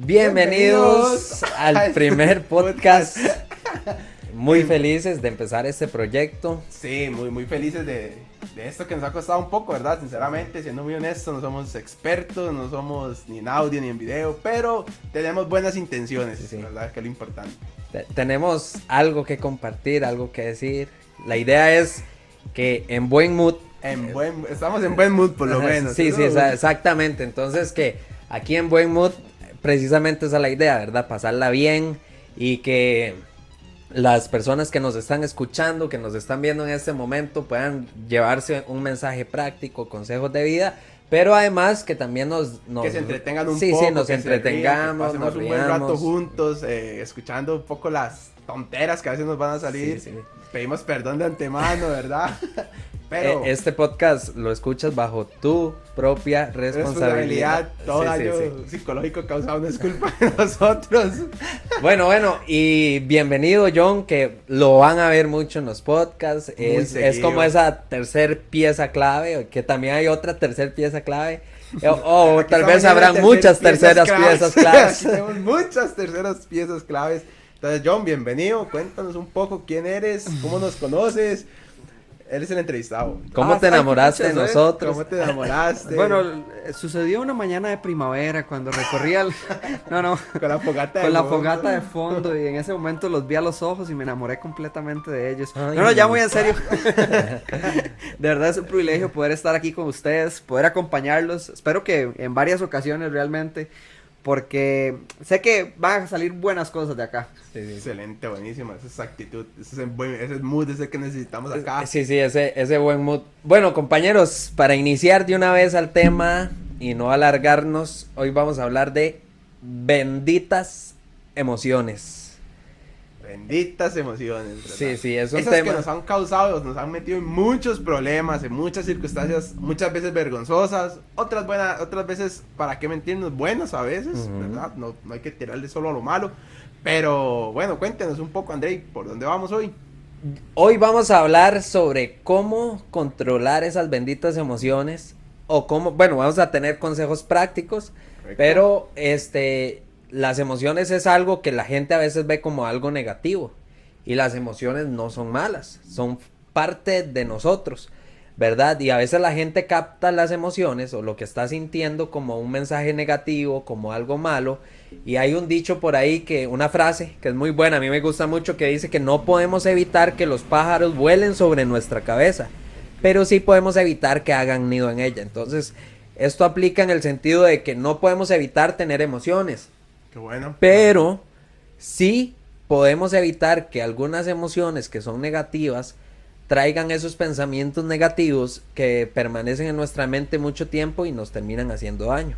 Bienvenidos al primer podcast. Muy felices de empezar este proyecto. Sí, muy felices de esto que nos ha costado un poco, ¿verdad? Sinceramente, siendo muy honestos, no somos expertos, no somos ni en audio ni en video, pero tenemos buenas intenciones, Sí. ¿verdad? Que es lo importante. Tenemos algo que compartir, algo que decir. La idea es que en buen mood. Estamos en buen mood, por lo menos. Sí, ¿no? exactamente. Entonces que aquí en buen mood, precisamente esa es la idea, ¿verdad? Pasarla bien y que las personas que nos están escuchando, que nos están viendo en este momento, puedan llevarse un mensaje práctico, consejos de vida, pero además que también que se entretengan un poco. Sí, nos que entretengamos, pasemos un buen rato juntos, escuchando un poco las tonteras que a veces nos van a salir. Sí. Pedimos perdón de antemano, ¿verdad? Pero este podcast lo escuchas bajo tu propia responsabilidad. Todo daño psicológico causado no es culpa de nosotros. Bueno, y bienvenido John, que lo van a ver mucho en los podcasts. Es como esa tercer pieza clave, que también hay otra tercer pieza clave. O tal vez habrán muchas terceras piezas claves. Tenemos muchas terceras piezas claves. Entonces, John, bienvenido. Cuéntanos un poco quién eres, cómo nos conoces. Eres el entrevistado. ¿Cómo te enamoraste de nosotros? ¿Cómo te enamoraste? Bueno, sucedió una mañana de primavera cuando recorría el... No. Con la fogata con la fogata de fondo, y en ese momento los vi a los ojos y me enamoré completamente de ellos. Ay, No, ya muy en serio. De verdad es un privilegio poder estar aquí con ustedes, poder acompañarlos. Espero que en varias ocasiones realmente, porque sé que van a salir buenas cosas de acá. Sí. Excelente, buenísima, esa es actitud, ese mood, ese que necesitamos acá. Sí, ese buen mood. Bueno, compañeros, para iniciar de una vez al tema y no alargarnos, hoy vamos a hablar de benditas emociones. Benditas emociones, ¿verdad? Sí, es un esas tema que nos han causado, nos han metido en muchos problemas, en muchas circunstancias, muchas veces vergonzosas, otras veces, para qué mentirnos, buenas a veces, ¿verdad? No hay que tirarle solo a lo malo. Pero bueno, cuéntenos un poco, Andrei, ¿por dónde vamos hoy? Hoy vamos a hablar sobre cómo controlar esas benditas emociones o cómo, bueno, vamos a tener consejos prácticos. Correcto. Pero las emociones es algo que la gente a veces ve como algo negativo, y las emociones no son malas, son parte de nosotros, ¿verdad? Y a veces la gente capta las emociones o lo que está sintiendo como un mensaje negativo, como algo malo. Y hay un dicho por ahí, una frase que es muy buena, a mí me gusta mucho, que dice que no podemos evitar que los pájaros vuelen sobre nuestra cabeza, pero sí podemos evitar que hagan nido en ella. Entonces, esto aplica en el sentido de que no podemos evitar tener emociones. Qué bueno. Pero sí podemos evitar que algunas emociones que son negativas traigan esos pensamientos negativos que permanecen en nuestra mente mucho tiempo y nos terminan haciendo daño.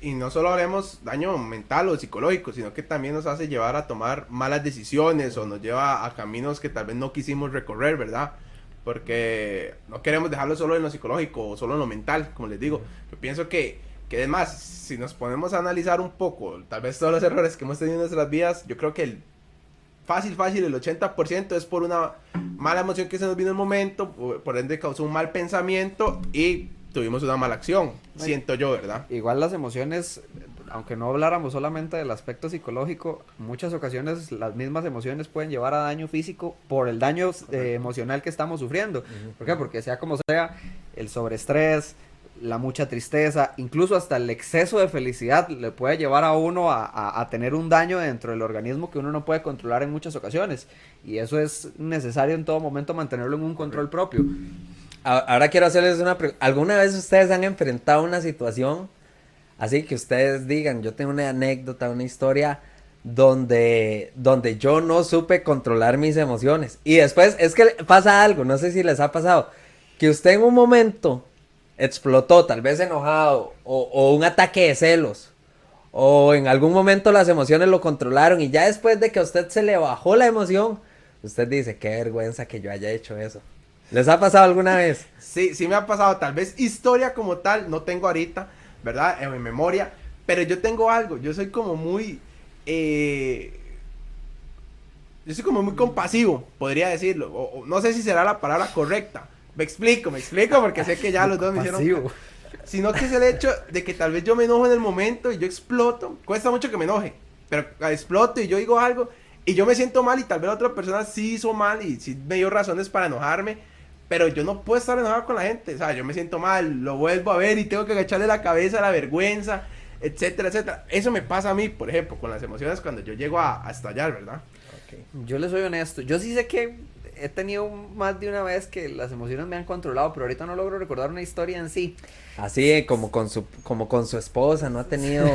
Y no solo hablemos daño mental o psicológico, sino que también nos hace llevar a tomar malas decisiones o nos lleva a caminos que tal vez no quisimos recorrer, ¿verdad? Porque no queremos dejarlo solo en lo psicológico o solo en lo mental, como les digo. Yo pienso que además, si nos ponemos a analizar un poco, tal vez todos los errores que hemos tenido en nuestras vidas, yo creo que el fácil, el 80% es por una mala emoción que se nos vino en el momento, por ende causó un mal pensamiento y tuvimos una mala acción, siento yo, ¿verdad? Igual las emociones, aunque no habláramos solamente del aspecto psicológico, muchas ocasiones las mismas emociones pueden llevar a daño físico por el daño emocional que estamos sufriendo. ¿Por qué? Porque sea como sea, el sobreestrés, la mucha tristeza, incluso hasta el exceso de felicidad le puede llevar a uno a tener un daño dentro del organismo que uno no puede controlar en muchas ocasiones, y eso es necesario en todo momento mantenerlo en un control propio. Ahora quiero hacerles una pregunta. ¿Alguna vez ustedes han enfrentado una situación así que ustedes digan, yo tengo una anécdota, una historia donde yo no supe controlar mis emociones? Y después es que pasa algo, no sé si les ha pasado, que usted en un momento explotó, tal vez enojado, o un ataque de celos, o en algún momento las emociones lo controlaron, y ya después de que a usted se le bajó la emoción, usted dice, qué vergüenza que yo haya hecho eso. ¿Les ha pasado alguna vez? Sí me ha pasado, tal vez historia como tal, no tengo ahorita, ¿verdad? En mi memoria, pero yo tengo algo, yo soy como muy compasivo, podría decirlo, o no sé si será la palabra correcta. Me explico, porque sé que ya los dos me hicieron... sino que es el hecho de que tal vez yo me enojo en el momento y yo exploto. Cuesta mucho que me enoje, pero exploto y yo digo algo y yo me siento mal y tal vez la otra persona sí hizo mal y sí me dio razones para enojarme, pero yo no puedo estar enojado con la gente. O sea, yo me siento mal, lo vuelvo a ver y tengo que agacharle la cabeza a la vergüenza, etcétera, etcétera. Eso me pasa a mí, por ejemplo, con las emociones cuando yo llego a estallar, ¿verdad? Okay. Yo le soy honesto, yo sí sé que he tenido más de una vez que las emociones me han controlado, pero ahorita no logro recordar una historia en sí. Así como con su esposa, ¿no ha tenido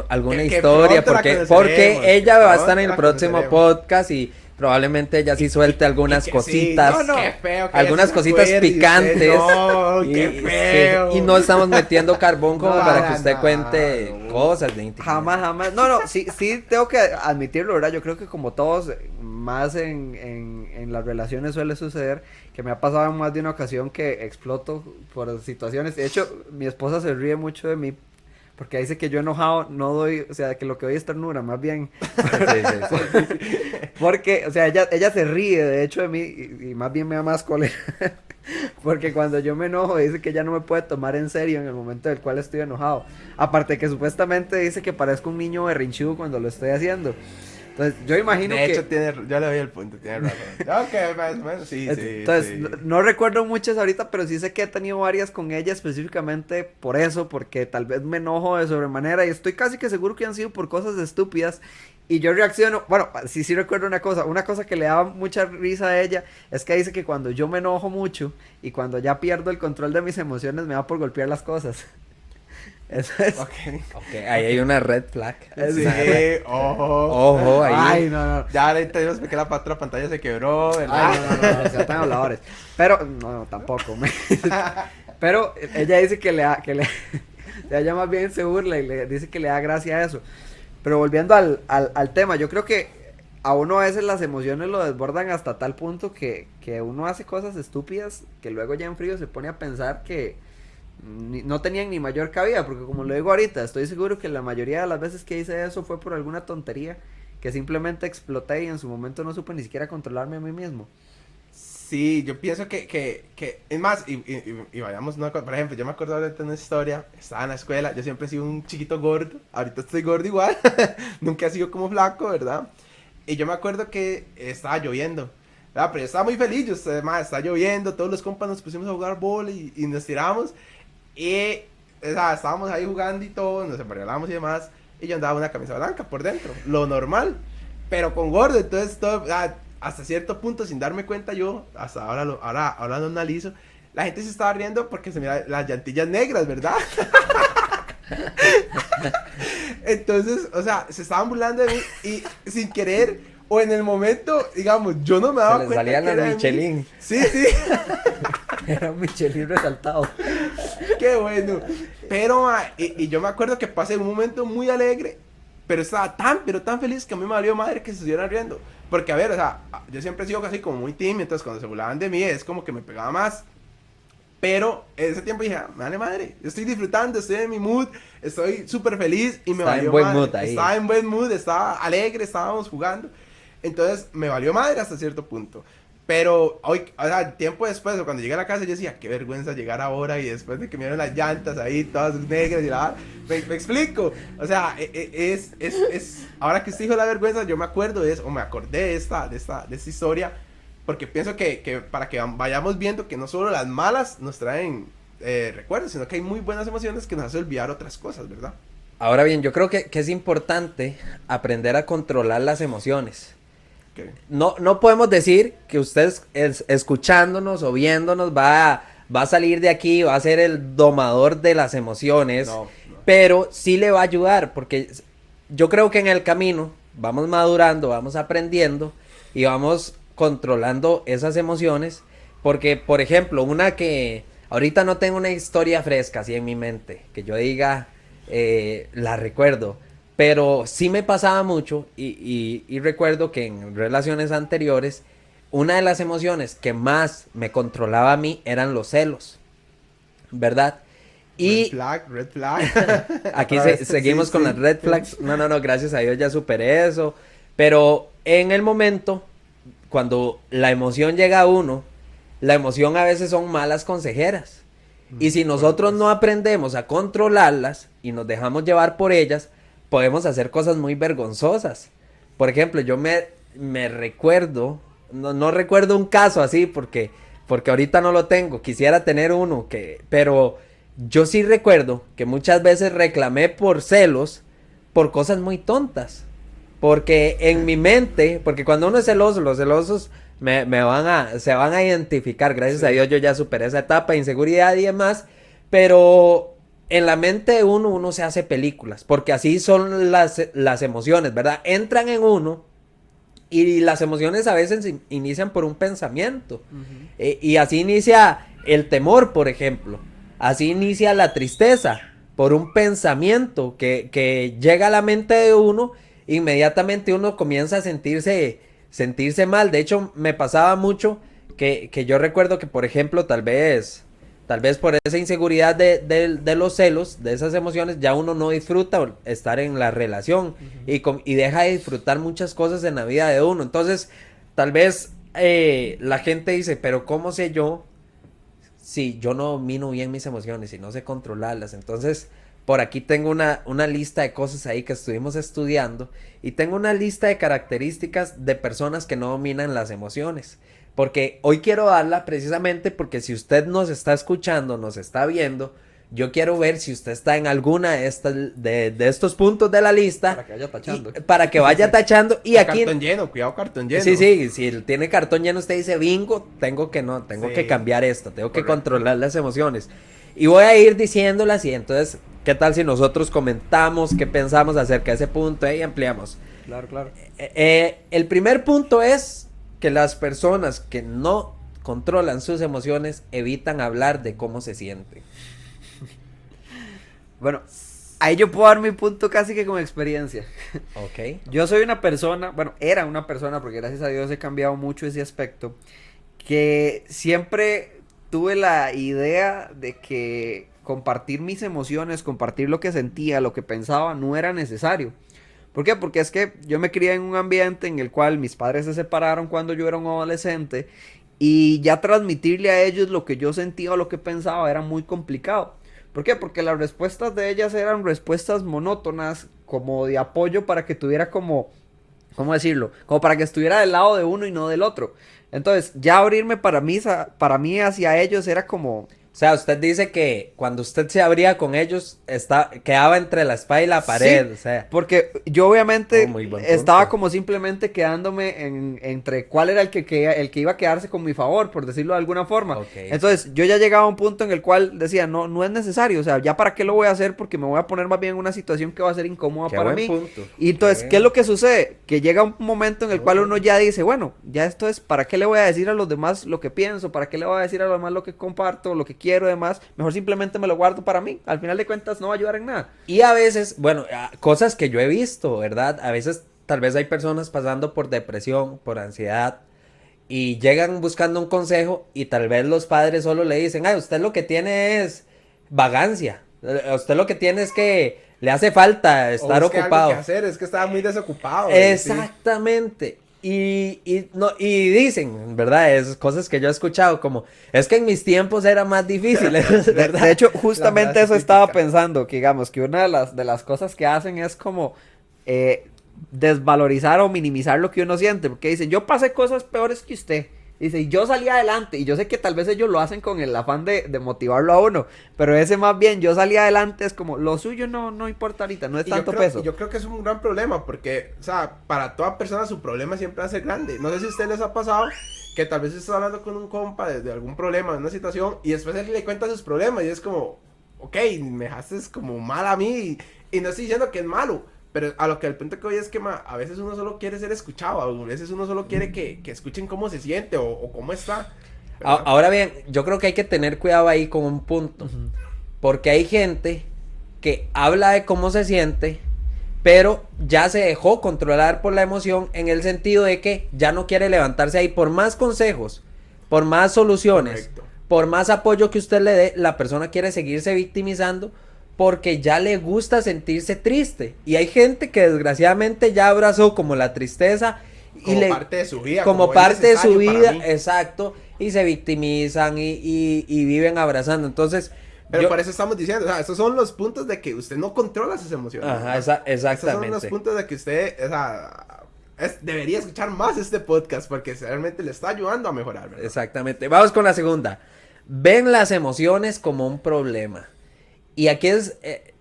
alguna Que historia? pronto la Porque conoceremos, ella va a estar en pronto el la próximo conoceremos. podcast y probablemente ella sí suelte algunas Y que cositas. sí, no, qué feo que algunas ella se cositas acuerde y usted picantes. no, y, qué feo. sí, y no estamos metiendo carbón como No, para que para usted nada, cuente no. cosas de intimidad. Jamás. No, sí tengo que admitirlo, ¿verdad? Yo creo que como todos, más en las relaciones suele suceder, que me ha pasado en más de una ocasión que exploto por situaciones. De hecho, mi esposa se ríe mucho de mí porque dice que yo enojado no doy, o sea, que lo que doy es ternura, más bien. Sí. Porque, o sea, ella se ríe de hecho de mí y más bien me da más cólera. Porque cuando yo me enojo dice que ella no me puede tomar en serio en el momento del cual estoy enojado. Aparte que supuestamente dice que parezco un niño berrinchudo cuando lo estoy haciendo. Entonces yo imagino De que... hecho, ya le doy el punto, tiene razón. Ok, más o menos, sí. Entonces, no recuerdo muchas ahorita, pero sí sé que he tenido varias con ella específicamente por eso, porque tal vez me enojo de sobremanera y estoy casi que seguro que han sido por cosas estúpidas y yo reacciono, bueno, sí recuerdo una cosa que le daba mucha risa a ella, es que dice que cuando yo me enojo mucho y cuando ya pierdo el control de mis emociones me da por golpear las cosas. Eso es. Ok. Ok, ahí hay una red flag. Sí, ojo. Ojo, ahí. Ay, no. Ya ahorita vimos que la otra pantalla se quebró, ¿verdad? Ay, no, sean tan habladores. Pero, no, tampoco. Pero ella dice que ella más bien se burla y le dice que le da gracia a eso. Pero volviendo al tema, yo creo que a uno a veces las emociones lo desbordan hasta tal punto que uno hace cosas estúpidas que luego ya en frío se pone a pensar que no tenían ni mayor cabida, porque como lo digo ahorita, estoy seguro que la mayoría de las veces que hice eso fue por alguna tontería que simplemente exploté y en su momento no supe ni siquiera controlarme a mí mismo. Sí, yo pienso que es más, y vayamos, no, por ejemplo, yo me acuerdo ahorita de una historia, estaba en la escuela, yo siempre he sido un chiquito gordo, ahorita estoy gordo igual, nunca he sido como flaco, ¿verdad? Y yo me acuerdo que estaba lloviendo, ¿verdad? Pero yo estaba muy feliz, yo estaba lloviendo, todos los compas nos pusimos a jugar bola y nos tiramos, y o sea, estábamos ahí jugando y todo, nos embriagábamos y demás, y yo andaba una camisa blanca por dentro, lo normal, pero con gordo, entonces todo, hasta cierto punto, sin darme cuenta yo, hasta ahora lo analizo, la gente se estaba riendo porque se mira las llantillas negras, ¿verdad? Entonces, o sea, se estaban burlando de mí y sin querer, o en el momento, digamos, yo no me daba Se les cuenta salían que era las de mí. Michelin. Sí. Era un Michelin resaltado. Qué bueno. Pero, y yo me acuerdo que pasé un momento muy alegre, pero estaba pero tan feliz que a mí me valió madre que se estuvieran riendo. Porque, a ver, o sea, yo siempre he sido casi como muy tímido, entonces cuando se burlaban de mí es como que me pegaba más. Pero en ese tiempo dije, me vale madre, yo estoy disfrutando, estoy en mi mood, estoy súper feliz y me Estaba valió en buen madre. mood ahí. Estaba en buen mood, estaba alegre, estábamos jugando. Entonces me valió madre hasta cierto punto. Pero hoy, o sea, tiempo después, cuando llegué a la casa, yo decía, qué vergüenza llegar ahora y después de que me dieron las llantas ahí, todas negras y la... Me explico. O sea, ahora que usted dijo la vergüenza, yo me acuerdo de eso, o me acordé de esta historia, porque pienso que para que vayamos viendo que no solo las malas nos traen recuerdos, sino que hay muy buenas emociones que nos hacen olvidar otras cosas, ¿verdad? Ahora bien, yo creo que es importante aprender a controlar las emociones. Okay. No podemos decir que usted escuchándonos o viéndonos va a salir de aquí, va a ser el domador de las emociones, No. pero sí le va a ayudar, porque yo creo que en el camino vamos madurando, vamos aprendiendo y vamos controlando esas emociones, porque, por ejemplo, una que ahorita no tengo una historia fresca así en mi mente, que yo diga, la recuerdo, pero sí me pasaba mucho y recuerdo que en relaciones anteriores, una de las emociones que más me controlaba a mí eran los celos, ¿verdad? Y Red flag. aquí seguimos Sí, con sí. las red flags. No, gracias a Dios ya superé eso. Pero en el momento, cuando la emoción llega a uno, la emoción a veces son malas consejeras. Y si nosotros no aprendemos a controlarlas y nos dejamos llevar por ellas, podemos hacer cosas muy vergonzosas. Por ejemplo, yo me recuerdo, no recuerdo un caso así porque ahorita no lo tengo, quisiera tener uno, pero yo sí recuerdo que muchas veces reclamé por celos por cosas muy tontas. Porque en mi mente, porque cuando uno es celoso, los celosos se van a identificar. Gracias a Dios yo ya superé esa etapa de inseguridad y demás. Pero en la mente de uno se hace películas. Porque así son las emociones, ¿verdad? Entran en uno y las emociones a veces inician por un pensamiento. Y así inicia el temor, por ejemplo. Así inicia la tristeza por un pensamiento que llega a la mente de uno. Inmediatamente uno comienza a sentirse mal. De hecho, me pasaba mucho que yo recuerdo que, por ejemplo, tal vez por esa inseguridad de los celos, de esas emociones, ya uno no disfruta estar en la relación y deja de disfrutar muchas cosas en la vida de uno. Entonces, tal vez la gente dice, pero ¿cómo sé yo si yo no domino bien mis emociones y no sé controlarlas? Entonces, por aquí tengo una lista de cosas ahí que estuvimos estudiando y tengo una lista de características de personas que no dominan las emociones. Porque hoy quiero darla precisamente porque si usted nos está escuchando, nos está viendo, yo quiero ver si usted está en alguna de estos puntos de la lista. Para que vaya tachando. Para que vaya tachando. Y aquí... Cartón lleno, cuidado, cartón lleno. Sí, si tiene cartón lleno usted dice bingo, tengo que cambiar esto, tengo que controlar las emociones. Y voy a ir diciéndolas y entonces, ¿qué tal si nosotros comentamos qué pensamos acerca de ese punto y ampliamos? Claro. El primer punto es que las personas que no controlan sus emociones evitan hablar de cómo se sienten. Bueno, ahí yo puedo dar mi punto casi que con experiencia. Ok. Yo soy una persona, bueno, era una persona, porque gracias a Dios he cambiado mucho ese aspecto, que siempre tuve la idea de que compartir mis emociones, compartir lo que sentía, lo que pensaba, no era necesario. ¿Por qué? Porque es que yo me crié en un ambiente en el cual mis padres se separaron cuando yo era un adolescente y ya transmitirle a ellos lo que yo sentía o lo que pensaba era muy complicado. ¿Por qué? Porque las respuestas de ellas eran respuestas monótonas, como de apoyo para que tuviera como, ¿cómo decirlo? Como para que estuviera del lado de uno y no del otro. Entonces, ya abrirme para mí hacia ellos era como... O sea, usted dice que cuando usted se abría con ellos, quedaba entre la espada y la pared, sí, o sea. porque yo obviamente estaba punto. como simplemente quedándome entre cuál era el que iba a quedarse con mi favor, por decirlo de alguna forma. Okay. Entonces, yo ya llegaba a un punto en el cual decía, no es necesario, o sea, ya para qué lo voy a hacer porque me voy a poner más bien en una situación que va a ser incómoda para mí. Punto. Y entonces, ¿qué es lo que sucede? Que llega un momento en el cual uno ya dice, bueno, ya esto es, ¿para qué le voy a decir a los demás lo que pienso? ¿Para qué le voy a decir a los demás lo que comparto, lo que quiero, demás? Mejor simplemente me lo guardo para mí. Al final de cuentas no va a ayudar en nada. Y a veces, bueno, cosas que yo he visto, ¿verdad? A veces tal vez hay personas pasando por depresión, por ansiedad y llegan buscando un consejo y tal vez los padres solo le dicen, ay, usted lo que tiene es vagancia. Usted lo que tiene es que le hace falta estar ocupado. Que hacer, es que estaba muy desocupado. Exactamente. Y dicen, ¿verdad? Es cosas que yo he escuchado como, es que en mis tiempos era más difícil, ¿verdad? De hecho, justamente eso estaba pensando, que digamos, que una de las cosas que hacen es como desvalorizar o minimizar lo que uno siente, porque dicen, yo pasé cosas peores que usted. Dice, y yo salí adelante, y yo sé que tal vez ellos lo hacen con el afán de motivarlo a uno, pero ese más bien, yo salí adelante, es como, lo suyo no importa ahorita, no es tanto peso. Yo creo que es un gran problema, porque, o sea, para toda persona su problema siempre va a ser grande. No sé si a ustedes les ha pasado que tal vez está hablando con un compa de algún problema, de una situación, y después él le cuenta sus problemas, y es como, ok, me dejaste como mal a mí, y no estoy diciendo que es malo. Pero a lo que el punto que voy es que a veces uno solo quiere ser escuchado, a veces uno solo quiere que escuchen cómo se siente o cómo está. Ahora bien, yo creo que hay que tener cuidado ahí con un punto, porque hay gente que habla de cómo se siente, pero ya se dejó controlar por la emoción en el sentido de que ya no quiere levantarse ahí por más consejos, por más soluciones, Correcto. por más apoyo que usted le dé, la persona quiere seguirse victimizando porque ya le gusta sentirse triste. Y hay gente que desgraciadamente ya abrazó como la tristeza como parte de su vida. como parte de su vida, exacto. y se victimizan y viven abrazando. Entonces, Pero por eso estamos diciendo, o sea, esos son los puntos de que usted no controla sus emociones. Ajá, exactamente. Esos son los puntos de que usted, o sea, debería escuchar más este podcast porque realmente le está ayudando a mejorar, ¿verdad? Exactamente. Vamos con la segunda. Ven las emociones como un problema. Y aquí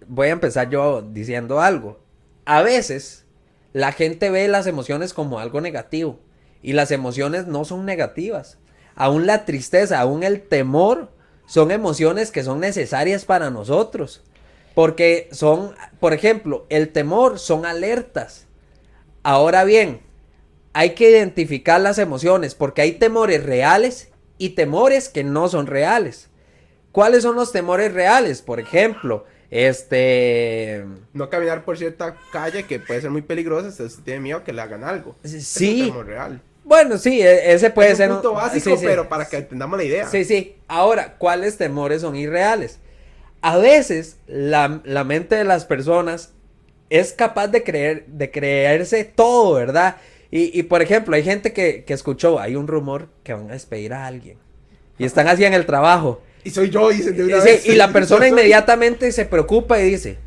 voy a empezar yo diciendo algo. A veces la gente ve las emociones como algo negativo y las emociones no son negativas. Aún la tristeza, aún el temor son emociones que son necesarias para nosotros. Porque son, por ejemplo, el temor son alertas. Ahora bien, hay que identificar las emociones porque hay temores reales y temores que no son reales. ¿Cuáles son los temores reales? Por ejemplo, no caminar por cierta calle que puede ser muy peligrosa, usted tiene miedo que le hagan algo. Sí. Es un temor real. Bueno, sí, ese puede ser un punto básico, sí. pero para que entendamos la idea. Sí. Ahora, ¿cuáles temores son irreales? A veces la mente de las personas es capaz de creerse todo, ¿verdad? Y por ejemplo, hay gente que escuchó, hay un rumor que van a despedir a alguien. Y están así en el trabajo. Y soy yo, dicen de una Sí, vez. y la persona inmediatamente se preocupa y dice,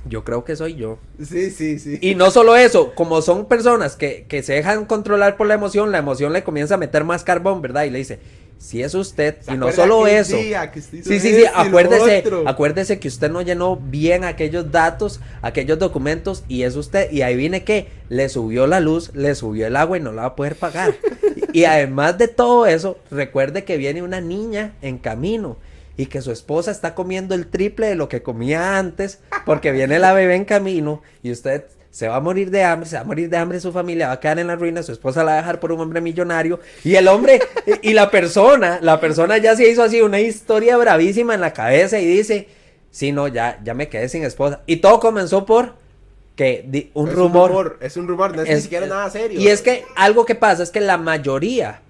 yo creo que soy yo. Sí. Y no solo eso, como son personas que se dejan controlar por la emoción le comienza a meter más carbón, ¿verdad? Y le dice, si es usted, y no solo eso. Sí, acuérdese que usted no llenó bien aquellos datos, aquellos documentos, y es usted, y ahí viene que le subió la luz, le subió el agua y no la va a poder pagar. Y además de todo eso, recuerde que viene una niña en camino. Y que su esposa está comiendo el triple de lo que comía antes, porque viene la bebé en camino, y usted se va a morir de hambre, su familia va a quedar en la ruina, su esposa la va a dejar por un hombre millonario, y el hombre, y la persona ya se hizo así una historia bravísima en la cabeza, y dice, sí, no, ya me quedé sin esposa, y todo comenzó por que un rumor, es un rumor, no es ni siquiera nada serio. Y es que algo que pasa es que la mayoría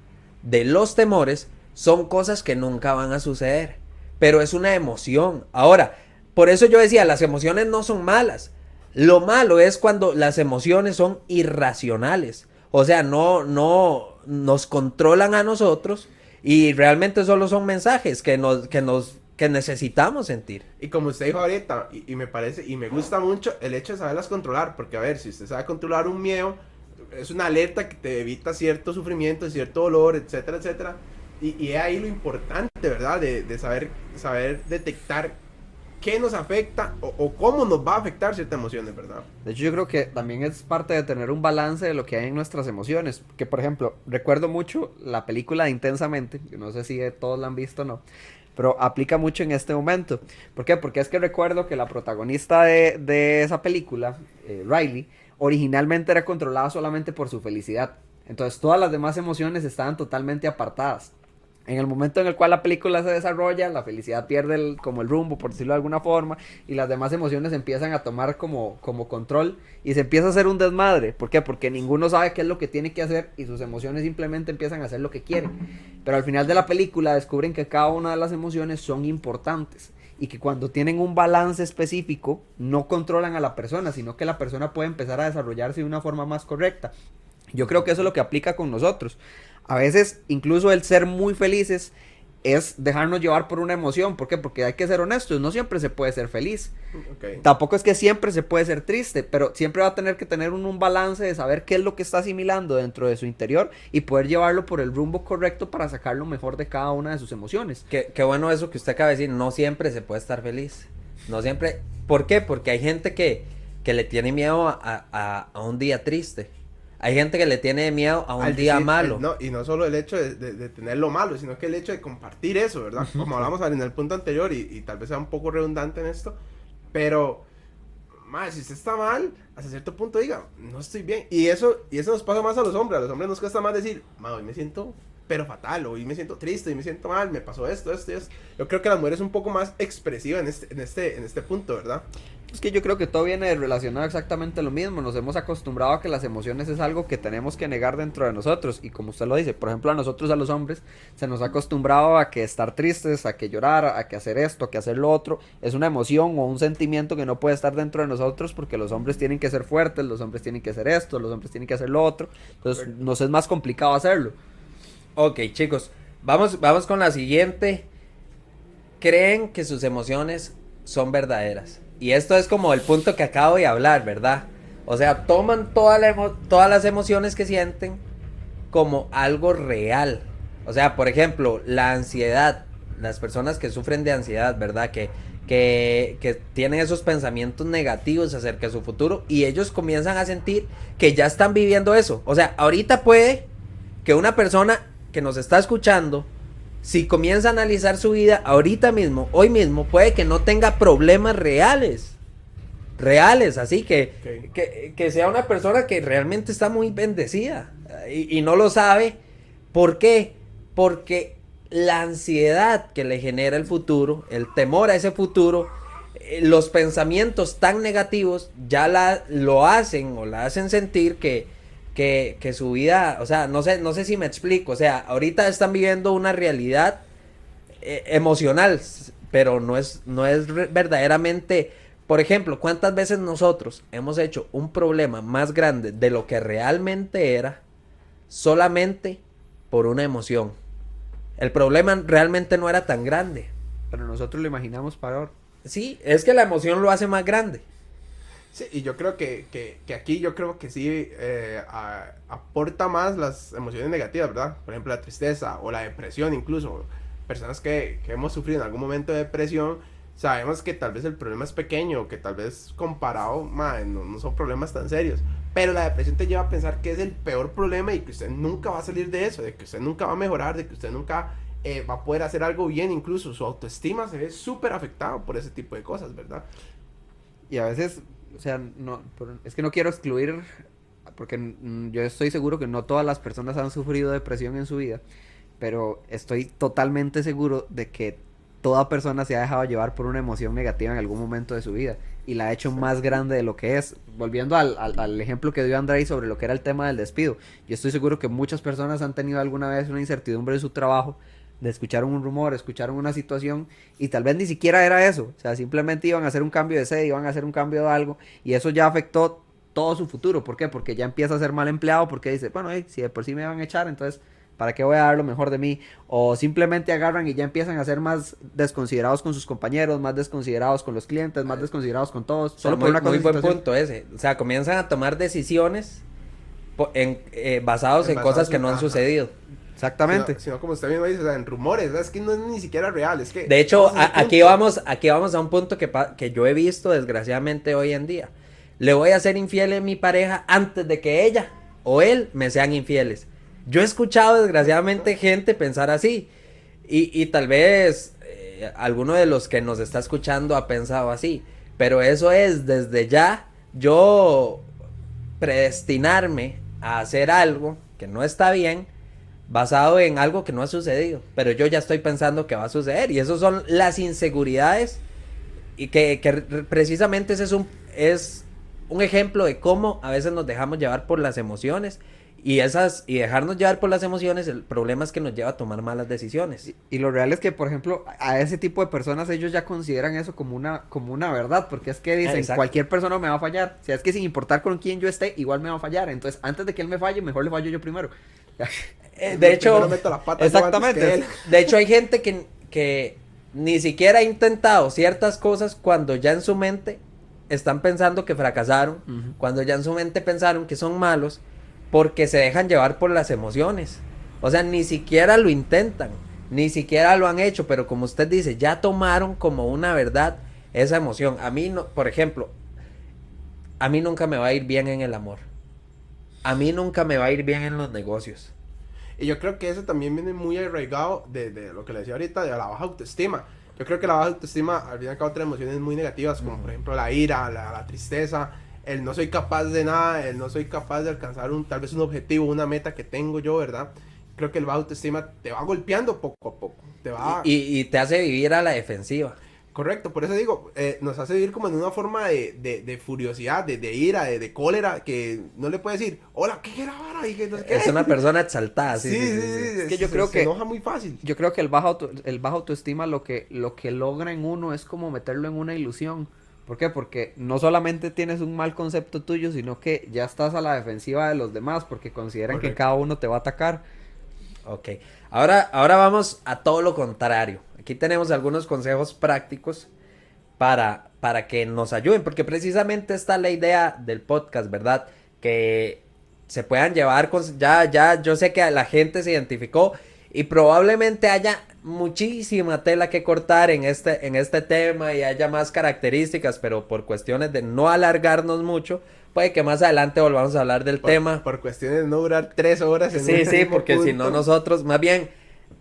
de los temores son cosas que nunca van a suceder. Pero es una emoción. Ahora, por eso yo decía, las emociones no son malas. Lo malo es cuando las emociones son irracionales. O sea, no nos controlan a nosotros y realmente solo son mensajes que necesitamos sentir. Y como usted dijo ahorita, y me parece, y me gusta mucho el hecho de saberlas controlar, porque a ver, si usted sabe controlar un miedo, es una alerta que te evita cierto sufrimiento, cierto dolor, etcétera, etcétera. Y es ahí lo importante, ¿verdad? De saber detectar qué nos afecta o cómo nos va a afectar ciertas emociones, ¿verdad? De hecho, yo creo que también es parte de tener un balance de lo que hay en nuestras emociones. Que, por ejemplo, recuerdo mucho la película de Intensamente, que no sé si todos la han visto o no, pero aplica mucho en este momento. ¿Por qué? Porque es que recuerdo que la protagonista de esa película, Riley, originalmente era controlada solamente por su felicidad. Entonces, todas las demás emociones estaban totalmente apartadas. En el momento en el cual la película se desarrolla, la felicidad pierde como el rumbo, por decirlo de alguna forma, y las demás emociones empiezan a tomar como control y se empieza a hacer un desmadre. ¿Por qué? Porque ninguno sabe qué es lo que tiene que hacer y sus emociones simplemente empiezan a hacer lo que quieren. Pero al final de la película descubren que cada una de las emociones son importantes y que cuando tienen un balance específico no controlan a la persona, sino que la persona puede empezar a desarrollarse de una forma más correcta. Yo creo que eso es lo que aplica con nosotros. A veces, incluso el ser muy felices es dejarnos llevar por una emoción. ¿Por qué? Porque hay que ser honestos, no siempre se puede ser feliz. Okay. Tampoco es que siempre se puede ser triste, pero siempre va a tener que tener un balance de saber qué es lo que está asimilando dentro de su interior y poder llevarlo por el rumbo correcto para sacar lo mejor de cada una de sus emociones. Qué bueno eso que usted acaba de decir, no siempre se puede estar feliz. No siempre. ¿Por qué? Porque hay gente que le tiene miedo a un día triste. Hay gente que le tiene miedo a un día malo. Y no solo el hecho de tener lo malo, sino que el hecho de compartir eso, ¿verdad? Como hablamos en el punto anterior, y tal vez sea un poco redundante en esto, pero, madre, si usted está mal, hasta cierto punto diga, no estoy bien. Y eso nos pasa más a los hombres nos cuesta más decir, madre, hoy me siento pero fatal, hoy me siento triste, hoy me siento mal, me pasó esto. Yo creo que la mujer es un poco más expresiva en este punto, ¿verdad? Es que yo creo que todo viene relacionado exactamente lo mismo. Nos hemos acostumbrado a que las emociones es algo que tenemos que negar dentro de nosotros. Y como usted lo dice, por ejemplo, a nosotros, a los hombres, se nos ha acostumbrado a que estar tristes, a que llorar, a que hacer esto, a que hacer lo otro, es una emoción o un sentimiento que no puede estar dentro de nosotros porque los hombres tienen que ser fuertes, los hombres tienen que hacer esto, los hombres tienen que hacer lo otro. Entonces nos es más complicado hacerlo. Ok, chicos, Vamos con la siguiente. Creen que sus emociones son verdaderas. Y esto es como el punto que acabo de hablar, ¿verdad? O sea, toman todas las emociones que sienten como algo real. O sea, por ejemplo, la ansiedad. Las personas que sufren de ansiedad, ¿verdad? Que tienen esos pensamientos negativos acerca de su futuro. Y ellos comienzan a sentir que ya están viviendo eso. O sea, ahorita puede que una persona que nos está escuchando, si comienza a analizar su vida ahorita mismo, hoy mismo, puede que no tenga problemas reales. Reales, así que sea una persona que realmente está muy bendecida y no lo sabe. ¿Por qué? Porque la ansiedad que le genera el futuro, el temor a ese futuro, los pensamientos tan negativos ya lo hacen o la hacen sentir que su vida, o sea, no sé si me explico, o sea, ahorita están viviendo una realidad emocional, pero no es verdaderamente. Por ejemplo, ¿cuántas veces nosotros hemos hecho un problema más grande de lo que realmente era solamente por una emoción? El problema realmente no era tan grande. Pero nosotros lo imaginamos peor. Sí, es que la emoción lo hace más grande. Sí, y yo creo que aquí yo creo que sí aporta más las emociones negativas, ¿verdad? Por ejemplo, la tristeza o la depresión incluso. Personas que hemos sufrido en algún momento de depresión, sabemos que tal vez el problema es pequeño, que tal vez comparado, no son problemas tan serios. Pero la depresión te lleva a pensar que es el peor problema y que usted nunca va a salir de eso, de que usted nunca va a mejorar, de que usted nunca va a poder hacer algo bien, incluso su autoestima se ve súper afectado por ese tipo de cosas, ¿verdad? Y a veces, o sea, es que no quiero excluir, porque yo estoy seguro que no todas las personas han sufrido depresión en su vida, pero estoy totalmente seguro de que toda persona se ha dejado llevar por una emoción negativa en algún momento de su vida y la ha hecho más grande de lo que es. Volviendo al ejemplo que dio Andrei sobre lo que era el tema del despido, yo estoy seguro que muchas personas han tenido alguna vez una incertidumbre en su trabajo, de escucharon un rumor, escucharon una situación y tal vez ni siquiera era eso, o sea, simplemente iban a hacer un cambio de sede, iban a hacer un cambio de algo y eso ya afectó todo su futuro. ¿Por qué? Porque ya empieza a ser mal empleado, porque dice, bueno, si de por sí me van a echar, entonces ¿para qué voy a dar lo mejor de mí? O simplemente agarran y ya empiezan a ser más desconsiderados con sus compañeros, más desconsiderados con los clientes, más desconsiderados con todos. Solo por una cosa. Muy buen punto ese. O sea, comienzan a tomar decisiones basados en cosas que no han sucedido. Exactamente. Sino como usted mismo dice, o sea, en rumores, es que no es ni siquiera real, es que... De hecho, aquí vamos a un punto que yo he visto desgraciadamente hoy en día. Le voy a ser infiel a mi pareja antes de que ella o él me sean infieles. Yo he escuchado desgraciadamente gente pensar así y tal vez alguno de los que nos está escuchando ha pensado así, pero eso es desde ya yo predestinarme a hacer algo que no está bien basado en algo que no ha sucedido, pero yo ya estoy pensando que va a suceder y eso son las inseguridades y que precisamente ese es un ejemplo de cómo a veces nos dejamos llevar por las emociones. Y dejarnos llevar por las emociones, el problema es que nos lleva a tomar malas decisiones. Y lo real es que, por ejemplo, a ese tipo de personas ellos ya consideran eso como una verdad, porque es que dicen, Exacto. Cualquier persona me va a fallar. O sea, es que sin importar con quién yo esté, igual me va a fallar. Entonces, antes de que él me falle, mejor le fallo yo primero. De hecho, meto la pata exactamente. De hecho, hay gente que ni siquiera ha intentado ciertas cosas cuando ya en su mente están pensando que fracasaron, cuando ya en su mente pensaron que son malos, porque se dejan llevar por las emociones. O sea, ni siquiera lo intentan, ni siquiera lo han hecho, pero como usted dice, ya tomaron como una verdad esa emoción. A mí, no, por ejemplo, a mí nunca me va a ir bien en el amor. A mí nunca me va a ir bien en los negocios. Y yo creo que eso también viene muy arraigado de lo que le decía ahorita, de la baja autoestima. Yo creo que la baja autoestima, al fin y al cabo, trae emociones muy negativas, como por ejemplo la ira, la tristeza, el no soy capaz de nada, el no soy capaz de alcanzar tal vez un objetivo, una meta que tengo yo, ¿verdad? Creo que el baja autoestima te va golpeando poco a poco, te va... Y te hace vivir a la defensiva. Correcto, por eso digo, nos hace vivir como en una forma de furiosidad, de ira, de cólera, que no le puede decir, hola, ¿qué era ahora? Y que no sé qué. Es una persona exaltada, sí. Es que yo creo se que enoja muy fácil. Yo creo que el baja autoestima lo que logra en uno es como meterlo en una ilusión. ¿Por qué? Porque no solamente tienes un mal concepto tuyo, sino que ya estás a la defensiva de los demás porque consideran Correcto. que cada uno te va a atacar. Ok. Ahora vamos a todo lo contrario. Aquí tenemos algunos consejos prácticos para que nos ayuden, porque precisamente esta es la idea del podcast, ¿verdad? Que se puedan llevar, ya, yo sé que la gente se identificó y probablemente haya muchísima tela que cortar en este tema y haya más características, pero por cuestiones de no alargarnos mucho, puede que más adelante volvamos a hablar del tema. Por cuestiones de no durar 3 horas en Sí, un sí, mismo porque si punto. no nosotros, más bien,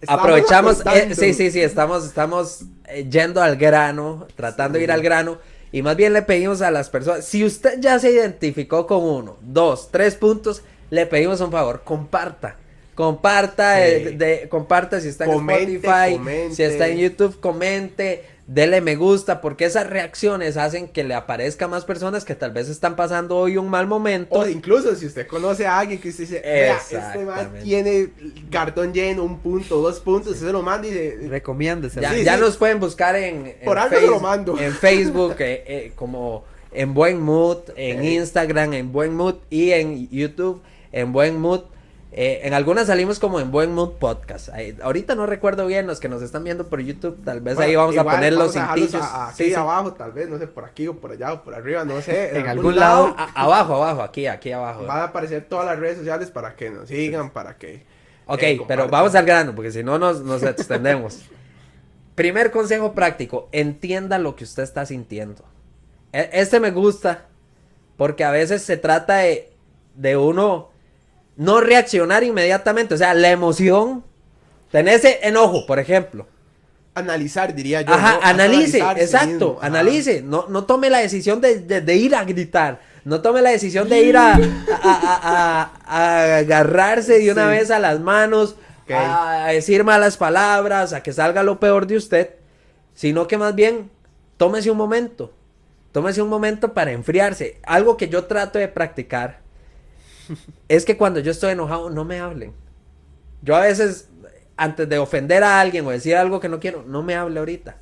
Estamos aprovechamos, acortando. sí, estamos yendo al grano, tratando de ir al grano, y más bien le pedimos a las personas, si usted ya se identificó con 1, 2, 3 puntos, le pedimos un favor, comparta, Sí. comparta si está en Comente, Spotify, comente. si está en YouTube, comente, dele me gusta, porque esas reacciones hacen que le aparezca a más personas que tal vez están pasando hoy un mal momento. O incluso si usted conoce a alguien que usted dice, vea, este man Exactamente. tiene cartón lleno, 1 punto, 2 puntos, usted se lo manda y dice, Recomiéndese. Ya, Sí, ya sí. nos pueden buscar en Por algo se lo mando. en Facebook, como en Buen Mood, en Instagram en Buen Mood y en YouTube en Buen Mood. En algunas salimos como en Buen Mood Podcast. Ahorita no recuerdo bien los que nos están viendo por YouTube, tal vez ahí vamos a igual poner los dejarlos cintillos. aquí Sí, sí. abajo, tal vez, no sé, por aquí o por allá o por arriba, no sé. En algún lado. Abajo, aquí abajo. Van a aparecer todas las redes sociales para que nos sigan, para que... Ok, pero compartan. vamos al grano, porque si no nos extendemos. Primer consejo práctico, entienda lo que usted está sintiendo. Este me gusta, porque a veces se trata de uno no reaccionar inmediatamente. O sea, la emoción, tenés enojo, por ejemplo. Analizar, diría yo. Ajá, ¿no? analice, Analizarse exacto, mismo, ajá. analice. No tome la decisión de ir a gritar. No tome la decisión de ir a agarrarse de una Sí. vez a las manos, Ok. a decir malas palabras, a que salga lo peor de usted, sino que más bien tómese un momento. Tómese un momento para enfriarse. Algo que yo trato de practicar es que cuando yo estoy enojado no me hablen. Yo a veces, antes de ofender a alguien o decir algo que no quiero, no me hable ahorita.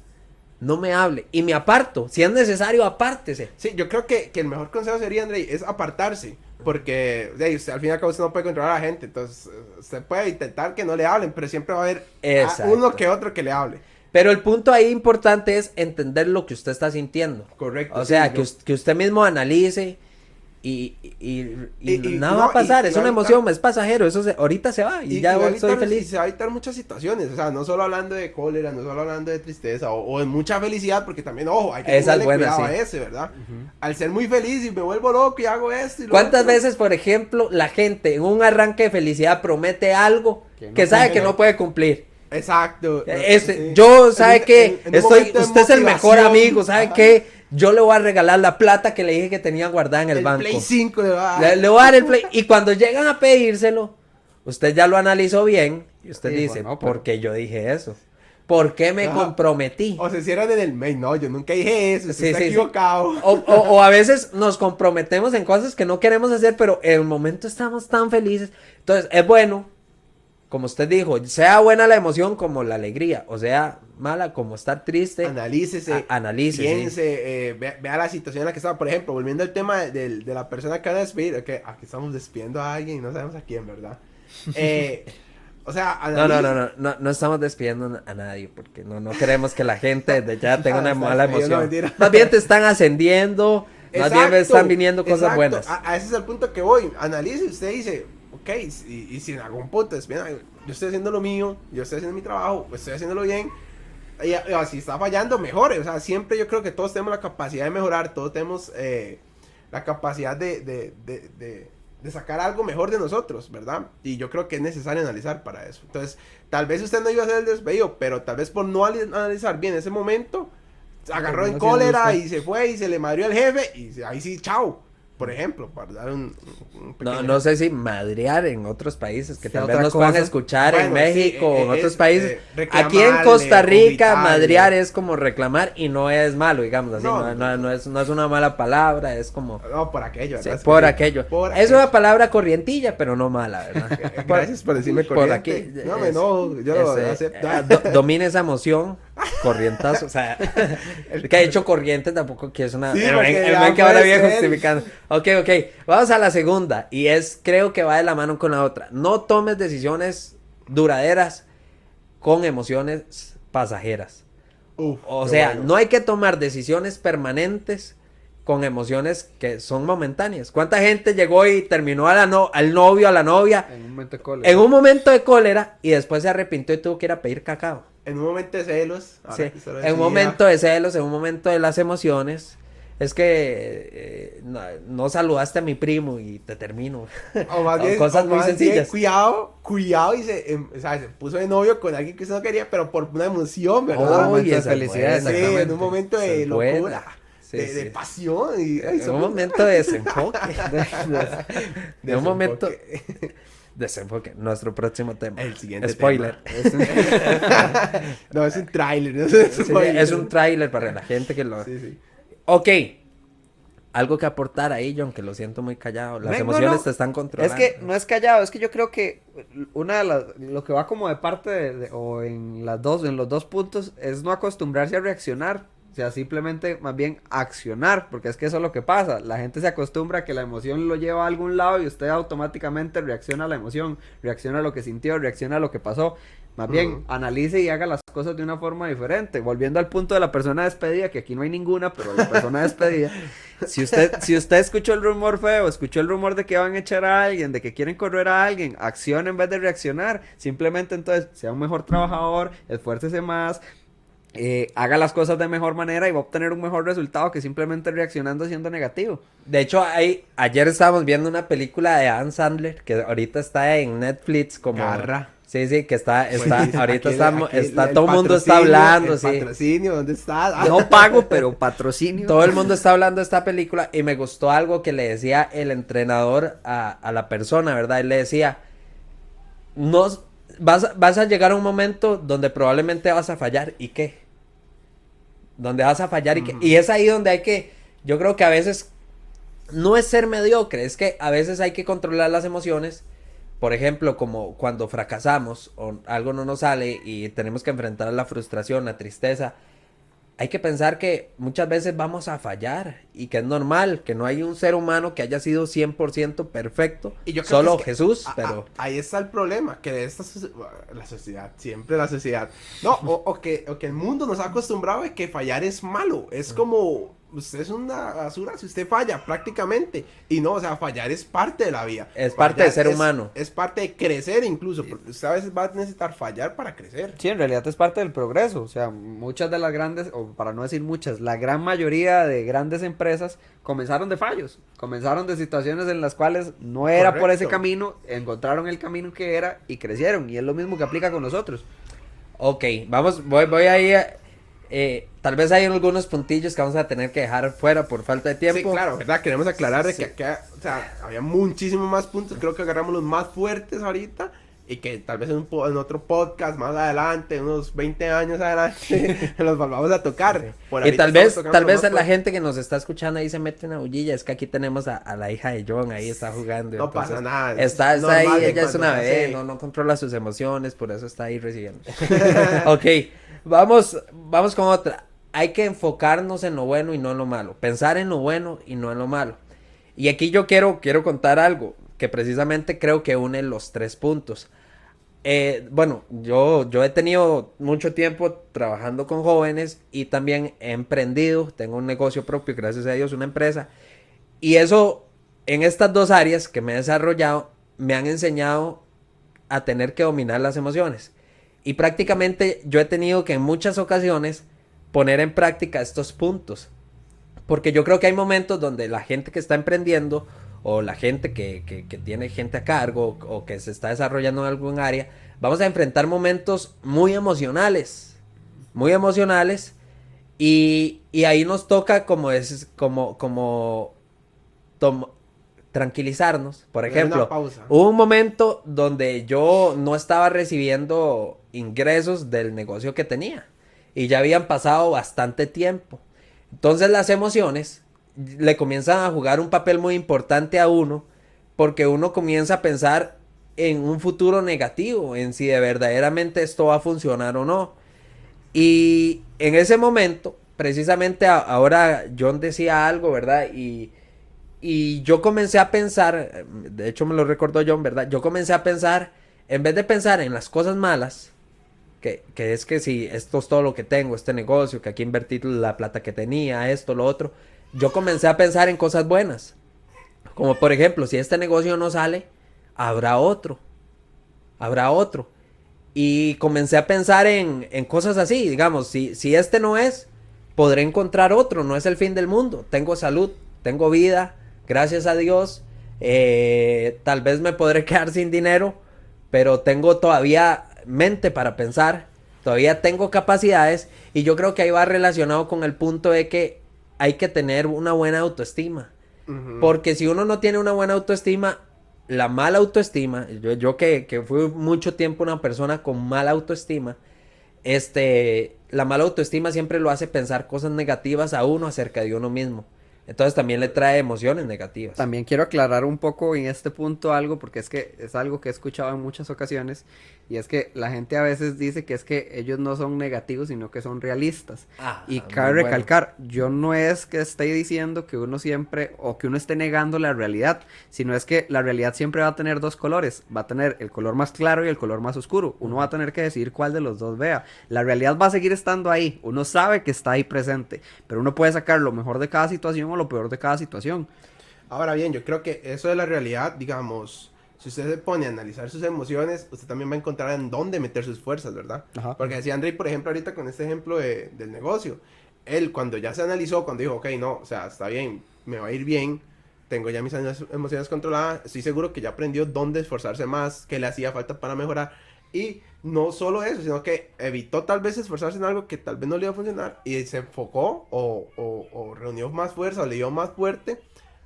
No me hable. Y me aparto. Si es necesario, apártese. Sí, yo creo que el mejor consejo sería, Andrei, es apartarse. Porque usted, al fin y al cabo usted no puede controlar a la gente. Entonces, usted puede intentar que no le hablen, pero siempre va a haber Exacto. uno que otro que le hable. Pero el punto ahí importante es entender lo que usted está sintiendo. Correcto. O sea, sí, que usted mismo analice y nada va a no, pasar. y Es va una a emoción, evitar- es pasajero. Ahorita se va y ya va a soy evitar- y feliz. se va a evitar muchas situaciones, o sea, no solo hablando de cólera, no solo hablando de tristeza o de mucha felicidad, porque también, ojo, hay que Esa es tenerle buena, cuidado sí. a ese, ¿verdad? Al ser muy feliz y me vuelvo loco y hago esto y lo ¿Cuántas otro. veces, por ejemplo, la gente en un arranque de felicidad promete algo Que no que sabe cumple. que no puede cumplir? Exacto. Sí. Yo, ¿sabe En qué? un momento de Usted es el mejor motivación, amigo, ¿sabe ajá. qué? Yo le voy a regalar la plata que le dije que tenía guardada en el banco. Play 5 le va a Le voy a dar el Play. Y cuando llegan a pedírselo, usted ya lo analizó bien y usted Dijo, dice, no, pero- ¿por qué yo dije eso? ¿Por qué me Ajá. comprometí? O se cierran en el mail. No, yo nunca dije eso. Sí, Está sí, sí. equivocado. O a veces nos comprometemos en cosas que no queremos hacer, pero en el momento estamos tan felices. Entonces, es bueno, como usted dijo, sea buena la emoción como la alegría, o sea, mala como estar triste. Analícese. Analícese, Piense. Vea la situación en la que estaba. Por ejemplo, volviendo al tema de la persona que van a despedir. Okay, aquí estamos despidiendo a alguien y no sabemos a quién, ¿verdad? O sea, No estamos despidiendo a nadie porque no queremos que la gente desde ya tenga una Está mala despedido, no, emoción. mentira. Más bien te están ascendiendo, más bien me están viniendo cosas exacto. buenas. A ese es el punto que voy. Analice, usted dice, ok, y si en algún punto es, mira, yo estoy haciendo lo mío, yo estoy haciendo mi trabajo, estoy haciéndolo bien. Y si está fallando, mejore. O sea, siempre yo creo que todos tenemos la capacidad de mejorar, todos tenemos la capacidad de sacar algo mejor de nosotros, ¿verdad? Y yo creo que es necesario analizar para eso. Entonces, tal vez usted no iba a hacer el despedido, pero tal vez por no analizar bien ese momento, agarró en No, cólera sí, y se fue y se le madrió al jefe y ahí sí, chao. Por ejemplo, para dar un pequeño No sé si madrear en otros países que Sí, tal vez otra nos puedan cosa. escuchar en Bueno, México sí, o en otros es, países. Aquí en reclamarle Costa o Rica, gritarle. madrear es como reclamar y no es malo, digamos así. No, No es una mala palabra, es como No, por aquello, sí, ¿verdad? por aquello. Por Es una palabra corrientilla, pero no mala, ¿verdad? Gracias por decirme por corriente. aquí. No, me enojo, yo lo acepto. Domine esa emoción, corrientazo, o sea, el que ha hecho corriente tampoco que es una... Sí, el porque man ya que ahora puede viene ser. justificando. Ok, vamos a la segunda, y creo que va de la mano con la otra. No tomes decisiones duraderas con emociones pasajeras. Uf, O qué sea, bueno. no hay que tomar decisiones permanentes con emociones que son momentáneas. ¿Cuánta gente llegó y terminó al novio, a la novia, En un momento de cólera. en un momento de cólera y después se arrepintió y tuvo que ir a pedir cacao? En un momento de celos. ahora Sí, que usted lo en decía, un momento de celos, en un momento de las emociones, es que no saludaste a mi primo y te termino. O más bien, cosas o muy más bien, sencillas. cuidado y o sea, se puso de novio con alguien que usted no quería, pero por una emoción, Oh, ¿verdad? momento de esa es felicidad, buena. Sí, exactamente. en un momento de Esa es buena. locura, Sí, de sí. pasión. Y, ay, En un somos- momento de desenfoque. De un momento. Desenfoque. Desenfoque. Nuestro próximo tema. El siguiente Spoiler. No, es un tráiler, no es un Sí, spoiler. es un tráiler para la gente que lo... Sí, sí. Ok. Algo que aportar ahí, John, que lo siento muy callado. Las No, emociones no. te están Es controlando. que no es callado, es que yo creo que una de las, lo que va como de parte o en los dos puntos es no acostumbrarse a reaccionar, o sea, simplemente más bien accionar, porque es que eso es lo que pasa, la gente se acostumbra a que la emoción lo lleva a algún lado y usted automáticamente reacciona a la emoción, reacciona a lo que sintió, reacciona a lo que pasó. Más bien, analice y haga las cosas de una forma diferente. Volviendo al punto de la persona despedida, que aquí no hay ninguna, pero la persona despedida. Si usted escuchó el rumor feo, escuchó el rumor de que van a echar a alguien, de que quieren correr a alguien, accione en vez de reaccionar. Simplemente entonces, sea un mejor trabajador, esfuércese más, haga las cosas de mejor manera y va a obtener un mejor resultado que simplemente reaccionando siendo negativo. De hecho, ayer estábamos viendo una película de Adam Sandler que ahorita está en Netflix como... Garra. Sí, que está Buenísimo. ahorita Aquí está, el todo el mundo está patrocinio, hablando, el sí. patrocinio, ¿dónde está? No pago, pero patrocinio. Todo el mundo está hablando de esta película y me gustó algo que le decía el entrenador a la persona, ¿verdad? Él le decía, no, vas a llegar a un momento donde probablemente vas a fallar, ¿y qué? Donde vas a fallar, ¿y qué? Y es ahí donde hay que, yo creo que a veces, no es ser mediocre, es que a veces hay que controlar las emociones. Por ejemplo, como cuando fracasamos o algo no nos sale y tenemos que enfrentar la frustración, la tristeza, hay que pensar que muchas veces vamos a fallar y que es normal, que no hay un ser humano que haya sido 100% perfecto, Y yo creo solo que es que- Jesús, pero... ahí está el problema, que de esta la sociedad, siempre la sociedad. No, o que el mundo nos ha acostumbrado a que fallar es malo. Es como, usted es una basura si usted falla, prácticamente. Y no, o sea, fallar es parte de la vida. Es parte de Fallar ser humano. Es parte de crecer incluso, porque usted a veces va a necesitar fallar para crecer. Sí, en realidad es parte del progreso. O sea, muchas de las grandes, o para no decir muchas, la gran mayoría de grandes empresas comenzaron de fallos. Comenzaron de situaciones en las cuales no era por ese Correcto. camino, encontraron el camino que era y crecieron. Y es lo mismo que aplica con nosotros. Ok, voy ahí tal vez hay algunos puntillos que vamos a tener que dejar fuera por falta de tiempo. Sí, claro, ¿verdad? Queremos aclarar de Sí. que acá, o sea, había muchísimos más puntos, creo que agarramos los más fuertes ahorita y que tal vez en otro podcast más adelante, unos 20 años adelante, los vamos a tocar. Por Y ahorita tal estamos vez, tocando tal los vez más la fuertes. gente que nos está escuchando ahí se mete una bullilla. Es que aquí tenemos a la hija de John, ahí está jugando. No entonces, pasa nada, es Está ahí, normal de ella es cuando una se bebé, hace- no controla sus emociones, por eso está ahí recibiendo. Ok, vamos con otra. Hay que enfocarnos en lo bueno y no en lo malo. Pensar en lo bueno y no en lo malo. Y aquí yo quiero contar algo que precisamente creo que une los tres puntos. Bueno, yo he tenido mucho tiempo trabajando con jóvenes y también he emprendido, tengo un negocio propio, gracias a Dios, una empresa. Y eso, en estas dos áreas que me he desarrollado, me han enseñado a tener que dominar las emociones. Y prácticamente yo he tenido que en muchas ocasiones poner en práctica estos puntos. Porque yo creo que hay momentos donde la gente que está emprendiendo o la gente que tiene gente a cargo o que se está desarrollando en algún área, vamos a enfrentar momentos muy emocionales y ahí nos toca tranquilizarnos. Por Poner una ejemplo, pausa. hubo un momento donde yo no estaba recibiendo ingresos del negocio que tenía y ya habían pasado bastante tiempo. Entonces las emociones le comienzan a jugar un papel muy importante a uno porque uno comienza a pensar en un futuro negativo, en si de verdaderamente esto va a funcionar o no. Y en ese momento, precisamente ahora John decía algo, ¿verdad? Y yo comencé a pensar, de hecho me lo recordó John, ¿verdad? Yo comencé a pensar en vez de pensar en las cosas malas, que es que si esto es todo lo que tengo, este negocio, que aquí invertí la plata que tenía, esto, lo otro, yo comencé a pensar en cosas buenas. Como por ejemplo, si este negocio no sale, habrá otro. Habrá otro. Y comencé a pensar en cosas así, digamos, si este no es, podré encontrar otro, no es el fin del mundo. Tengo salud, tengo vida, gracias a Dios. Tal vez me podré quedar sin dinero, pero tengo todavía mente para pensar, todavía tengo capacidades, y yo creo que ahí va relacionado con el punto de que hay que tener una buena autoestima. Porque si uno no tiene una buena autoestima, la mala autoestima, yo que fui mucho tiempo una persona con mala autoestima, la mala autoestima siempre lo hace pensar cosas negativas a uno acerca de uno mismo. Entonces también le trae emociones negativas. También quiero aclarar un poco en este punto algo, porque es que es algo que he escuchado en muchas ocasiones, y es que la gente a veces dice que es que ellos no son negativos, sino que son realistas. Y cabe recalcar, yo no es que esté diciendo que uno siempre, o que uno esté negando la realidad, sino es que la realidad siempre va a tener dos colores, va a tener el color más claro y el color más oscuro. Uno va a tener que decidir cuál de los dos vea. La realidad va a seguir estando ahí, uno sabe que está ahí presente, pero uno puede sacar lo mejor de cada situación o lo peor de cada situación. Ahora bien, yo creo que eso de la realidad, digamos, si usted se pone a analizar sus emociones, usted también va a encontrar en dónde meter sus fuerzas, ¿verdad? Ajá. Porque decía Andrei, por ejemplo, ahorita con este ejemplo del negocio, él cuando ya se analizó, cuando dijo, ok, no, o sea, está bien, me va a ir bien, tengo ya mis emociones controladas, estoy seguro que ya aprendió dónde esforzarse más, qué le hacía falta para mejorar, y no solo eso, sino que evitó tal vez esforzarse en algo que tal vez no le iba a funcionar, y se enfocó o reunió más fuerza, o le dio más fuerte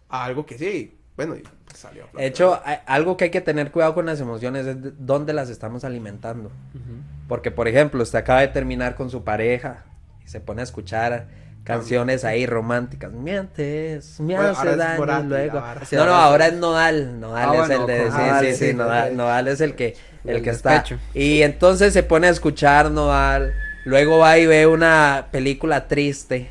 a algo que sí, bueno, y salió. De hecho, algo que hay que tener cuidado con las emociones es dónde las estamos alimentando. Porque, por ejemplo, usted acaba de terminar con su pareja y se pone a escuchar canciones ahí románticas. Mientes, me hace daño y luego. No, ahora es Nodal. Nodal es el de. Sí, Nodal es el que está. Y entonces se pone a escuchar Nodal. Luego va y ve una película triste.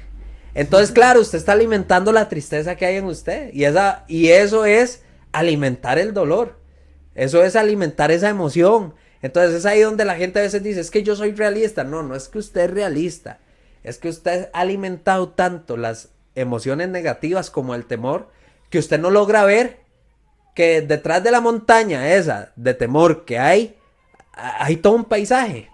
Entonces, claro, usted está alimentando la tristeza que hay en usted. Y eso es alimentar el dolor. Eso es alimentar esa emoción. Entonces es ahí donde la gente a veces dice, es que yo soy realista. No es que usted es realista. Es que usted ha alimentado tanto las emociones negativas como el temor, que usted no logra ver que detrás de la montaña esa de temor que hay todo un paisaje.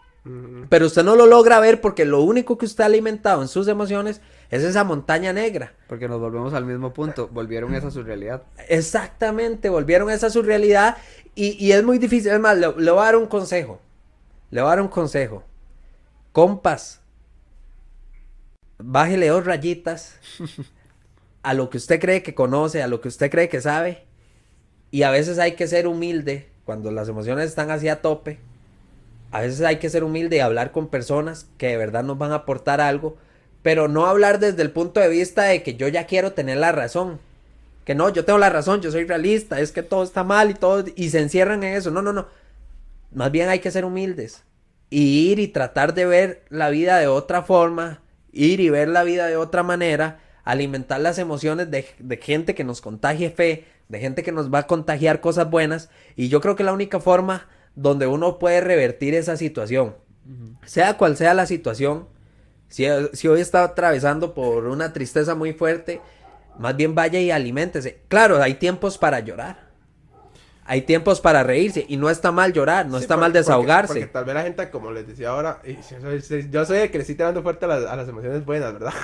Pero usted no lo logra ver porque lo único que usted ha alimentado en sus emociones es esa montaña negra. Porque nos volvemos al mismo punto, volvieron esa a su realidad. Exactamente, volvieron esa a su realidad y es muy difícil. Es más, le voy a dar un consejo. Compas, bájele 2 rayitas a lo que usted cree que conoce, a lo que usted cree que sabe. Y a veces hay que ser humilde cuando las emociones están así a tope. A veces hay que ser humilde y hablar con personas que de verdad nos van a aportar algo, pero no hablar desde el punto de vista de que yo ya quiero tener la razón. Que no, yo tengo la razón, yo soy realista, es que todo está mal y se encierran en eso. No. Más bien hay que ser humildes y ir y tratar de ver la vida de otra forma, ir y ver la vida de otra manera, alimentar las emociones de gente que nos contagie fe, de gente que nos va a contagiar cosas buenas. Y yo creo que la única forma donde uno puede revertir esa situación, sea cual sea la situación, si hoy está atravesando por una tristeza muy fuerte, más bien vaya y aliméntese. Claro, hay tiempos para llorar, hay tiempos para reírse, y no está mal llorar, no está mal desahogarse. Porque tal vez la gente, como les decía ahora, yo soy el que le estoy tirando fuerte a las emociones buenas, ¿verdad?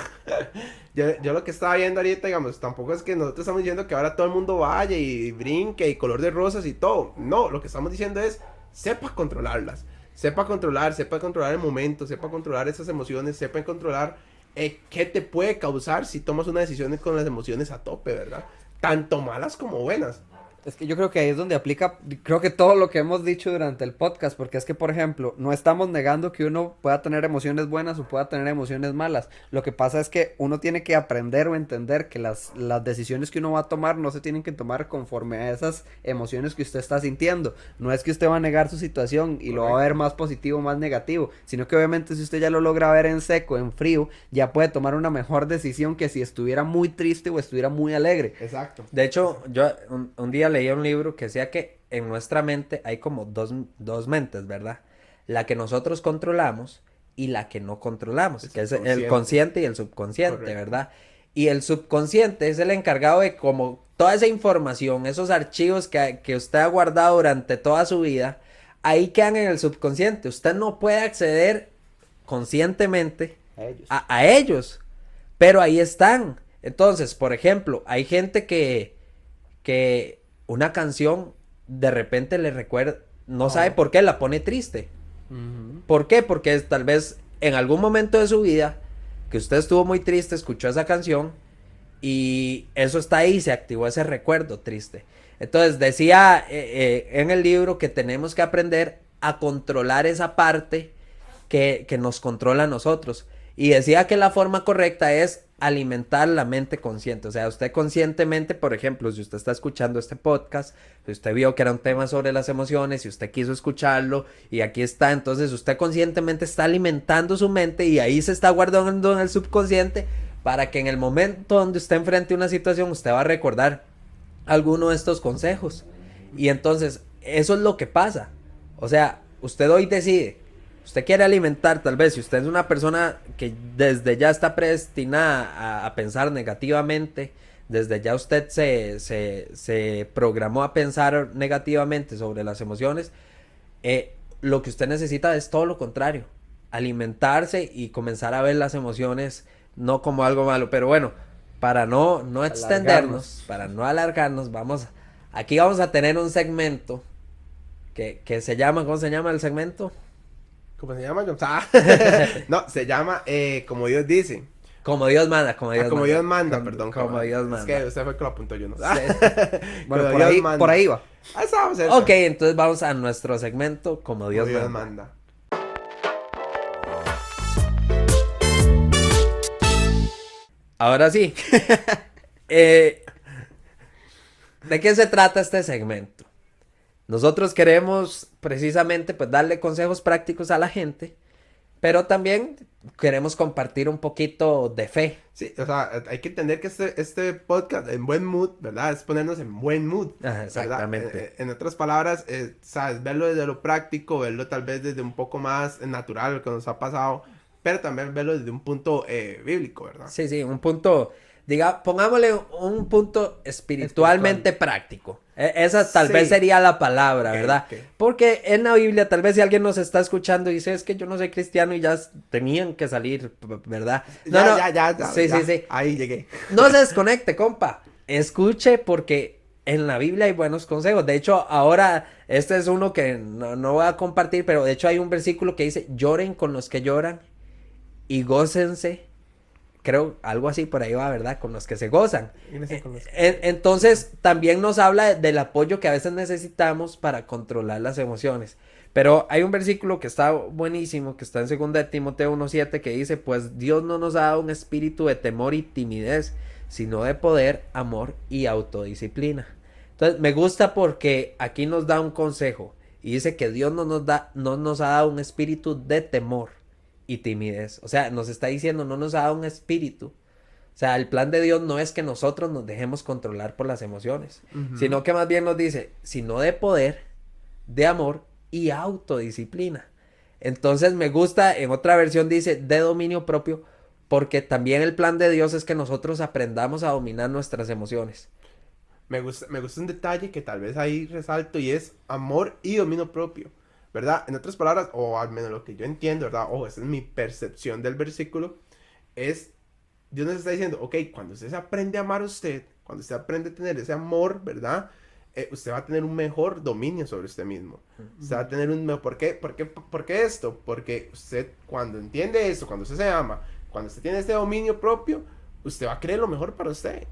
yo lo que estaba viendo ahorita, digamos, tampoco es que nosotros estamos diciendo que ahora todo el mundo vaya y brinque y color de rosas y todo. No, lo que estamos diciendo es, sepa controlarlas, sepa controlar el momento, sepa controlar esas emociones, sepa controlar qué te puede causar si tomas una decisión con las emociones a tope, ¿verdad? Tanto malas como buenas. Es que yo creo que ahí es donde aplica, creo que todo lo que hemos dicho durante el podcast, porque es que, por ejemplo, no estamos negando que uno pueda tener emociones buenas o pueda tener emociones malas. Lo que pasa es que uno tiene que aprender o entender que las decisiones que uno va a tomar no se tienen que tomar conforme a esas emociones que usted está sintiendo. No es que usted va a negar su situación y lo va a ver más positivo o más negativo, sino que obviamente si usted ya lo logra ver en seco, en frío, ya puede tomar una mejor decisión que si estuviera muy triste o estuviera muy alegre. Exacto. De hecho, yo un día leía un libro que decía que en nuestra mente hay como dos mentes, ¿verdad? La que nosotros controlamos y la que no controlamos, que es el consciente y el subconsciente, correcto, ¿verdad? Y el subconsciente es el encargado de como toda esa información, esos archivos que usted ha guardado durante toda su vida, ahí quedan en el subconsciente. Usted no puede acceder conscientemente a ellos, pero ahí están. Entonces, por ejemplo, hay gente que una canción de repente le recuerda, no sabe por qué, la pone triste. ¿Por qué? Porque tal vez en algún momento de su vida que usted estuvo muy triste, escuchó esa canción y eso está ahí, se activó ese recuerdo triste. Entonces decía en el libro que tenemos que aprender a controlar esa parte que nos controla a nosotros. Y decía que la forma correcta es alimentar la mente consciente. O sea, usted conscientemente, por ejemplo, si usted está escuchando este podcast, si usted vio que era un tema sobre las emociones, si usted quiso escucharlo y aquí está, entonces usted conscientemente está alimentando su mente y ahí se está guardando en el subconsciente para que en el momento donde usted enfrente una situación, usted va a recordar alguno de estos consejos. Y entonces, eso es lo que pasa. O sea, usted hoy decide. Usted quiere alimentar, tal vez, si usted es una persona que desde ya está predestinada a pensar negativamente, desde ya usted se programó a pensar negativamente sobre las emociones, lo que usted necesita es todo lo contrario, alimentarse y comenzar a ver las emociones no como algo malo. Pero bueno, para no extendernos, para no alargarnos, aquí vamos a tener un segmento que se llama, ¿cómo se llama el segmento? ¿Cómo se llama? No, se llama Como Dios dice. Como Dios manda, como Dios manda. Perdón. Como Dios manda. Es que usted fue que lo apuntó yo, ¿no? Sí. Bueno, por ahí va. Ahí estábamos. Ok, entonces vamos a nuestro segmento Como Dios manda. Ahora sí. ¿De qué se trata este segmento? Nosotros queremos precisamente pues darle consejos prácticos a la gente, pero también queremos compartir un poquito de fe. Sí, o sea, hay que entender que este podcast en buen mood, ¿verdad? Es ponernos en buen mood. Ajá, exactamente. En otras palabras, sabes, verlo desde lo práctico, verlo tal vez desde un poco más natural, lo que nos ha pasado, pero también verlo desde un punto bíblico, ¿verdad? Sí, un punto, pongámosle un punto espiritualmente práctico. Esa tal vez sería la palabra, ¿verdad? Okay. Porque en la Biblia, tal vez si alguien nos está escuchando y dice, es que yo no soy cristiano y ya tenían que salir, ¿verdad? Ya. Sí. Ahí llegué. No se desconecte, compa. Escuche porque en la Biblia hay buenos consejos. De hecho, ahora, este es uno que no voy a compartir, pero de hecho hay un versículo que dice, lloren con los que lloran y gócense. Creo, algo así por ahí va, ¿verdad? Con los que se gozan. Entonces, también nos habla del apoyo que a veces necesitamos para controlar las emociones. Pero hay un versículo que está buenísimo, que está en 2 de Timoteo 1:7, que dice, pues Dios no nos ha dado un espíritu de temor y timidez, sino de poder, amor y autodisciplina. Entonces, me gusta porque aquí nos da un consejo y dice que Dios no nos ha dado un espíritu de temor y timidez. O sea, nos está diciendo, no nos ha dado un espíritu. O sea, el plan de Dios no es que nosotros nos dejemos controlar por las emociones, sino que más bien nos dice, sino de poder, de amor y autodisciplina. Entonces me gusta, en otra versión dice, de dominio propio, porque también el plan de Dios es que nosotros aprendamos a dominar nuestras emociones. Me gusta un detalle que tal vez ahí resalto y es amor y dominio propio, ¿verdad? En otras palabras, o al menos lo que yo entiendo, ¿verdad? Esa es mi percepción del versículo, es, Dios nos está diciendo, ok, cuando usted se aprende a amar a usted, cuando usted aprende a tener ese amor, ¿verdad? Usted va a tener un mejor dominio sobre usted mismo. Usted va a tener un mejor... ¿Por qué esto? Porque usted, cuando entiende esto, cuando usted se ama, cuando usted tiene este dominio propio, usted va a querer lo mejor para usted.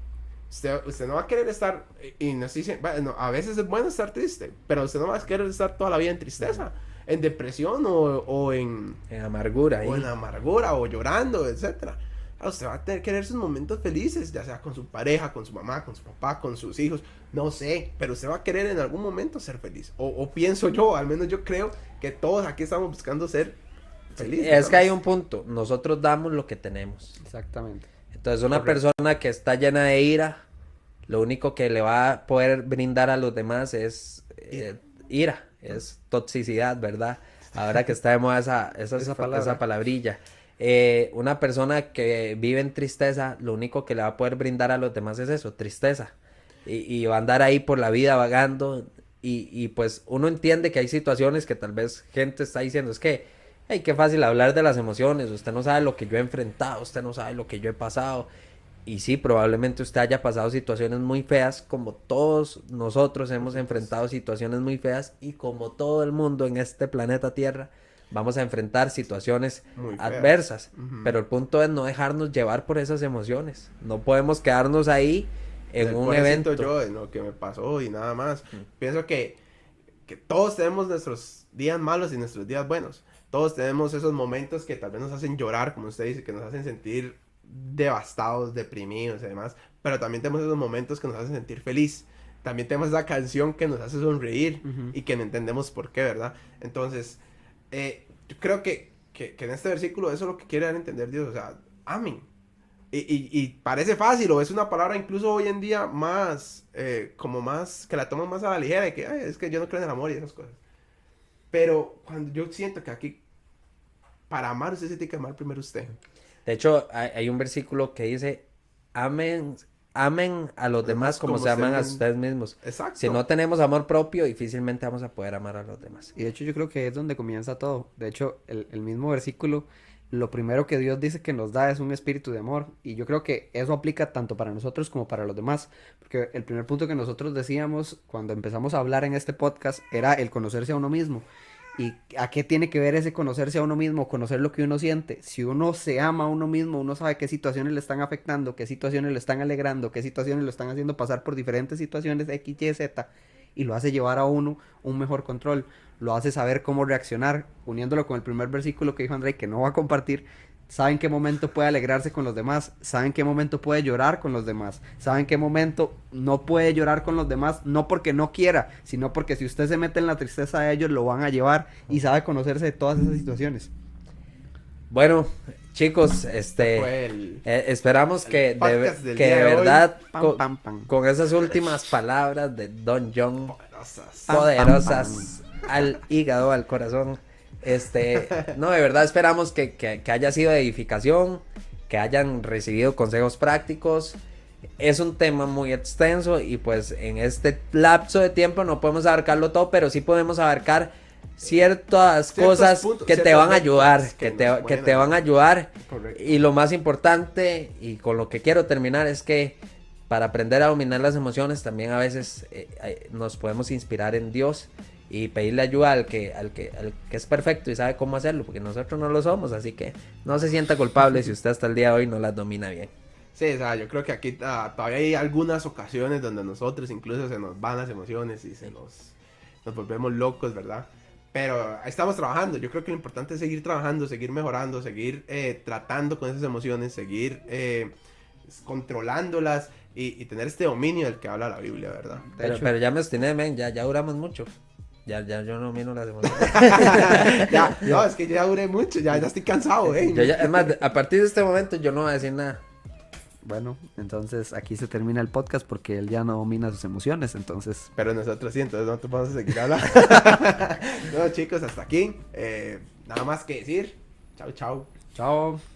Usted no va a querer estar, y no estoy diciendo, bueno, a veces es bueno estar triste, pero usted no va a querer estar toda la vida en tristeza, en depresión o en amargura. O en amargura, o llorando, etcétera. Usted va a querer sus momentos felices, ya sea con su pareja, con su mamá, con su papá, con sus hijos, no sé, pero usted va a querer en algún momento ser feliz. O pienso yo, al menos yo creo que todos aquí estamos buscando ser felices. Es que hay un punto, nosotros damos lo que tenemos. Exactamente. Entonces una persona que está llena de ira, lo único que le va a poder brindar a los demás es ira, es toxicidad, ¿verdad? Ahora que está de moda esa palabrilla. Una persona que vive en tristeza, lo único que le va a poder brindar a los demás es eso, tristeza. Y va a andar ahí por la vida vagando. Y pues uno entiende que hay situaciones que tal vez gente está diciendo, es que, ay, qué fácil hablar de las emociones, usted no sabe lo que yo he enfrentado, usted no sabe lo que yo he pasado. Y sí, probablemente usted haya pasado situaciones muy feas, como todos nosotros hemos enfrentado situaciones muy feas, y como todo el mundo en este planeta Tierra, vamos a enfrentar situaciones adversas. Pero el punto es no dejarnos llevar por esas emociones. No podemos quedarnos ahí en un evento. Yo, en lo que me pasó y nada más. Pienso que todos tenemos nuestros días malos y nuestros días buenos. Todos tenemos esos momentos que tal vez nos hacen llorar, como usted dice, que nos hacen sentir devastados, deprimidos y demás, pero también tenemos esos momentos que nos hacen sentir feliz. También tenemos esa canción que nos hace sonreír y que no entendemos por qué, ¿verdad? Entonces, yo creo que en este versículo eso es lo que quiere dar a entender Dios, o sea, amen. Y parece fácil, o es una palabra incluso hoy en día más, como más, que la toman más a la ligera, y que, ay, es que yo no creo en el amor y esas cosas. Pero cuando yo siento que aquí, para amar, usted se tiene que amar primero usted. De hecho, hay un versículo que dice, amen a los demás como se aman a ustedes mismos. Exacto. Si no tenemos amor propio, difícilmente vamos a poder amar a los demás. Y de hecho yo creo que es donde comienza todo. De hecho, el mismo versículo, lo primero que Dios dice que nos da es un espíritu de amor. Y yo creo que eso aplica tanto para nosotros como para los demás. Porque el primer punto que nosotros decíamos cuando empezamos a hablar en este podcast era el conocerse a uno mismo. ¿Y a qué tiene que ver ese conocerse a uno mismo, conocer lo que uno siente? Si uno se ama a uno mismo, uno sabe qué situaciones le están afectando, qué situaciones le están alegrando, qué situaciones lo están haciendo pasar por diferentes situaciones X, Y, Z, y lo hace llevar a uno un mejor control, lo hace saber cómo reaccionar, uniéndolo con el primer versículo que dijo André, que no va a compartir. Saben qué momento puede alegrarse con los demás, saben qué momento puede llorar con los demás, saben qué momento no puede llorar con los demás, no porque no quiera, sino porque si usted se mete en la tristeza de ellos, lo van a llevar, y sabe conocerse de todas esas situaciones. Bueno, chicos, esperamos que de verdad, con esas últimas palabras de Don John, poderosas al hígado, al corazón, no, de verdad esperamos que haya sido de edificación, que hayan recibido consejos prácticos. Es un tema muy extenso y pues en este lapso de tiempo no podemos abarcarlo todo, pero sí podemos abarcar ciertas cosas que te van a ayudar, que te van a ayudar. Correcto. Y lo más importante, y con lo que quiero terminar, es que para aprender a dominar las emociones también a veces nos podemos inspirar en Dios y pedirle ayuda al que es perfecto y sabe cómo hacerlo, porque nosotros no lo somos, así que no se sienta culpable si usted hasta el día de hoy no las domina bien. Sí, o sea, yo creo que aquí todavía hay algunas ocasiones donde nosotros incluso se nos van las emociones y nos volvemos locos, ¿verdad? Pero estamos trabajando. Yo creo que lo importante es seguir trabajando, seguir mejorando, seguir tratando con esas emociones, seguir controlándolas y tener este dominio del que habla la Biblia, ¿verdad? Pero ya me obstiné, men, ya duramos mucho. Ya yo no miro las emociones. No, es que ya duré mucho, ya estoy cansado, Es más, a partir de este momento yo no voy a decir nada. Bueno, entonces aquí se termina el podcast porque él ya no domina sus emociones, entonces... Pero nosotros sí, entonces nosotros vamos a seguir hablando. No, chicos, hasta aquí. Nada más que decir. Chao, chao. Chao.